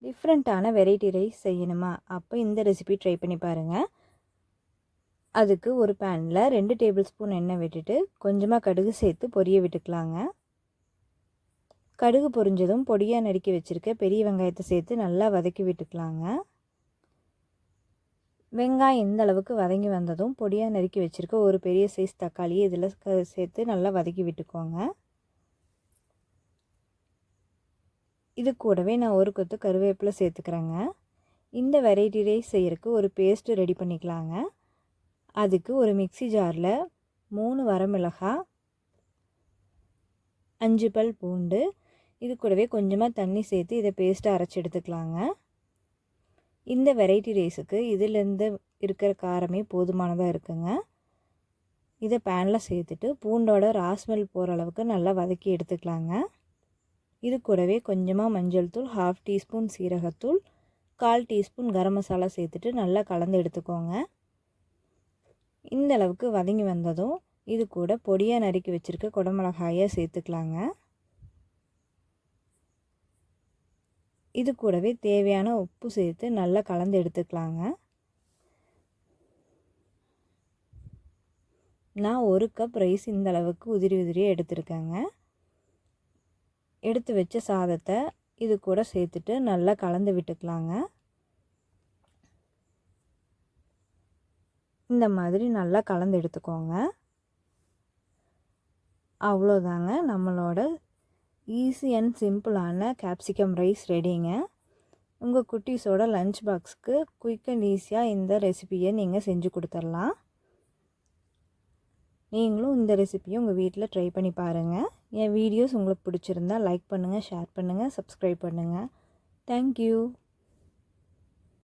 டிஃப்ரெண்ட்டான variety rice செய்யணுமா? அப்போ இந்த ரெசிபி ட்ரை பண்ணி பாருங்கள். அதுக்கு ஒரு பேனில் 2 டேபிள் ஸ்பூன் எண்ணெய் விட்டுட்டு கொஞ்சமாக கடுகு சேர்த்து பொரிய விட்டுக்கலாங்க. கடுகு பொரிஞ்சதும் பொடியாக நறுக்கி வச்சுருக்க பெரிய வெங்காயத்தை சேர்த்து நல்லா வதக்கி விட்டுக்கலாங்க. வெங்காயம் இந்த அளவுக்கு வதங்கி வந்ததும் பொடியாக நறுக்கி வச்சுருக்க ஒரு பெரிய சைஸ் தக்காளியை இதில் சேர்த்து நல்லா வதக்கி விட்டுக்கோங்க. இது கூடவே நான் ஒரு கொத்து கருவேப்பிலை சேர்த்துக்கிறேங்க. இந்த வெரைட்டி ரைஸ் செய்கிறதுக்கு ஒரு பேஸ்ட்டு ரெடி பண்ணிக்கலாங்க. அதுக்கு ஒரு மிக்ஸி ஜாரில் 3 வரமிளகாய், 5 பல் பூண்டு, இது கூடவே கொஞ்சமாக தண்ணி சேர்த்து இதை பேஸ்ட்டாக அரைச்சி எடுத்துக்கலாங்க. இந்த வெரைட்டி ரைஸுக்கு இதிலேருந்து இருக்கிற காரமே போதுமானதாக இருக்குங்க. இதை பேனில் சேர்த்துட்டு பூண்டோட ராஸ்மெல் போகிற அளவுக்கு நல்லா வதக்கி எடுத்துக்கலாங்க. இது கூடவே கொஞ்சமாக மஞ்சள் தூள், 1/2 டீஸ்பூன் சீரகத்தூள், 1/4 டீஸ்பூன் கரம் மசாலா சேர்த்துட்டு நல்லா கலந்து எடுத்துக்கோங்க. இந்த அளவுக்கு வதங்கி வந்ததும் இது கூட பொடியாக நறுக்கி வச்சுருக்க குடமிளகாயை சேர்த்துக்கலாங்க. இது கூடவே தேவையான உப்பு சேர்த்து நல்லா கலந்து எடுத்துக்கலாங்க. நான் 1 கப் ரைஸ் இந்த அளவுக்கு உதிரி உதிரியாக எடுத்துருக்கேங்க. எடுத்து வச்ச சாதத்தை இது கூட சேர்த்துட்டு நல்லா கலந்து விட்டுக்கலாங்க. இந்த மாதிரி நல்லா கலந்து எடுத்துக்கோங்க. அவ்வளோதாங்க, நம்மளோட ஈஸி அண்ட் சிம்பிளான கேப்சிகம் ரைஸ் ரெடிங்க. உங்கள் குட்டீஸோட லஞ்ச் பாக்ஸுக்கு குயிக் அண்ட் ஈஸியாக இந்த ரெசிபியை நீங்கள் செஞ்சு கொடுத்துடலாம். நீங்களும் இந்த ரெசிபியை உங்கள் வீட்டில் ட்ரை பண்ணி பாருங்கள். என் வீடியோஸ் உங்களுக்கு பிடிச்சிருந்தா லைக் பண்ணுங்கள், ஷேர் பண்ணுங்கள், சப்ஸ்கிரைப் பண்ணுங்கள். தேங்க்யூ.